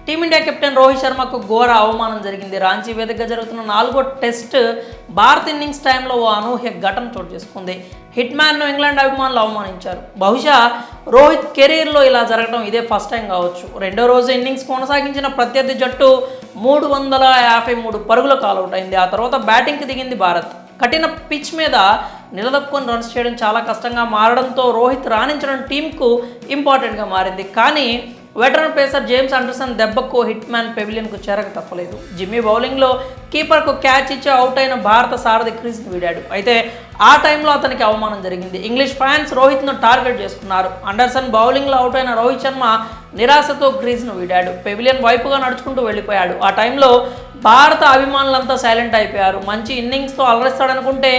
Team India captain Rohit శర్మకు ఘోర అవమానం జరిగింది. రాంచీ వేదికగా జరుగుతున్న 4వ టెస్ట్ భారత్ ఇన్నింగ్స్ టైంలో ఓ అనూహ్య ఘటన చోటు చేసుకుంది. హిట్ మ్యాన్ను ఇంగ్లాండ్ అభిమానులు అవమానించారు. బహుశా రోహిత్ కెరీర్లో ఇలా జరగడం ఇదే ఫస్ట్ టైం కావచ్చు. రెండో రోజు ఇన్నింగ్స్ కొనసాగించిన ప్రత్యర్థి జట్టు 353 పరుగులకు ఆలౌట్ అయింది. ఆ తర్వాత బ్యాటింగ్కి దిగింది భారత్. కఠిన పిచ్ మీద నిలదొక్కుని రన్స్ చేయడం చాలా కష్టంగా మారడంతో రోహిత్ రాణించడం టీంకు ఇంపార్టెంట్గా మారింది. కానీ వెటరన్ పేసర్ జేమ్స్ ఆండర్సన్ దెబ్బకు హిట్ మ్యాన్ పెవిలియన్కు చేరక తప్పలేదు. జిమ్మీ బౌలింగ్లో కీపర్కు క్యాచ్ ఇచ్చి అవుట్ అయిన భారత సారథి క్రీజ్ను వీడాడు. అయితే ఆ టైంలో అతనికి అవమానం జరిగింది. ఇంగ్లీష్ ఫ్యాన్స్ రోహిత్ను టార్గెట్ చేసుకున్నారు. ఆండర్సన్ బౌలింగ్లో అవుట్ అయిన రోహిత్ శర్మ నిరాశతో క్రీజ్ను వీడాడు. పెవిలియన్ వైపుగా నడుచుకుంటూ వెళ్ళిపోయాడు. ఆ టైంలో భారత అభిమానులంతా సైలెంట్ అయిపోయారు. మంచి ఇన్నింగ్స్తో అలరిస్తాడనుకుంటే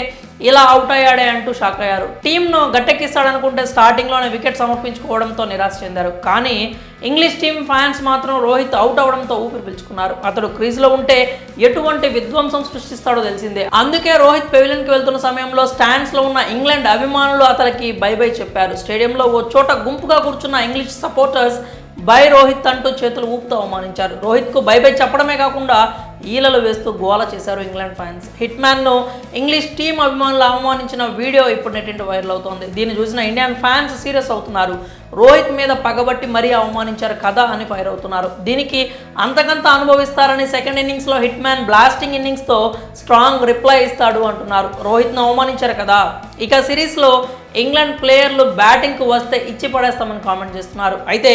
ఇలా అవుట్ అయ్యాడే అంటూ షాక్ అయ్యారు. టీంను గట్టెక్కిస్తాడనుకుంటే స్టార్టింగ్లోనే వికెట్ సమర్పించుకోవడంతో నిరాశ చెందారు. కానీ ఇంగ్లీష్ టీం ఫ్యాన్స్ మాత్రం రోహిత్ అవుట్ అవడంతో ఊపిరి పీల్చుకున్నారు. అతడు క్రీజ్లో ఉంటే ఎటువంటి విధ్వంసం సృష్టిస్తాడో తెలిసిందే. అందుకే రోహిత్ పెవిలియన్కి వెళ్తున్న సమయంలో స్టాండ్స్లో ఉన్న ఇంగ్లాండ్ అభిమానులు అతనికి బై బై చెప్పారు. స్టేడియంలో ఓ చోట గుంపుగా కూర్చున్న ఇంగ్లీష్ సపోర్టర్స్ బై రోహిత్ అంటూ చేతులు ఊపుతూ అవమానించారు. రోహిత్కు బై బై చెప్పడమే కాకుండా ఈలలు వేస్తూ గోల చేశారు ఇంగ్లాండ్ ఫ్యాన్స్. హిట్ మ్యాన్ను ఇంగ్లీష్ టీం అభిమానులు అవమానించిన వీడియో ఇప్పుడు నెట్టింట వైరల్ అవుతోంది. దీన్ని చూసిన ఇండియన్ ఫ్యాన్స్ సీరియస్ అవుతున్నారు. రోహిత్ మీద పగబట్టి మరీ అవమానించారు కదా అని ఫైర్ అవుతున్నారు. దీనికి అంతకంత అనుభవిస్తారని సెకండ్ ఇన్నింగ్స్లో హిట్ మ్యాన్ బ్లాస్టింగ్ ఇన్నింగ్స్తో స్ట్రాంగ్ రిప్లై ఇస్తాడు అంటున్నారు. రోహిత్ను అవమానించారు కదా, ఇక సిరీస్లో ఇంగ్లాండ్ ప్లేయర్లు బ్యాటింగ్కు వస్తే ఇచ్చి పడేస్తామని కామెంట్ చేస్తున్నారు. అయితే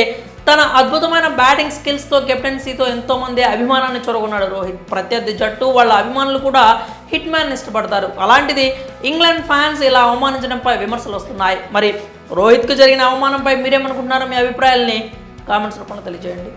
తన అద్భుతమైన బ్యాటింగ్ స్కిల్స్తో కెప్టెన్సీతో ఎంతోమంది అభిమానాన్ని చొరగొన్నాడు రోహిత్. ప్రత్యర్థి జట్టు వాళ్ళ అభిమానులు కూడా హిట్ మ్యాన్ ఇష్టపడతారు. అలాంటిది ఇంగ్లాండ్ ఫ్యాన్స్ ఇలా అవమానించడంపై విమర్శలు వస్తున్నాయి. మరి రోహిత్కు జరిగిన అవమానంపై మీరేమనుకుంటున్నారో మీ అభిప్రాయాల్ని కామెంట్స్ రూపంలో తెలియజేయండి.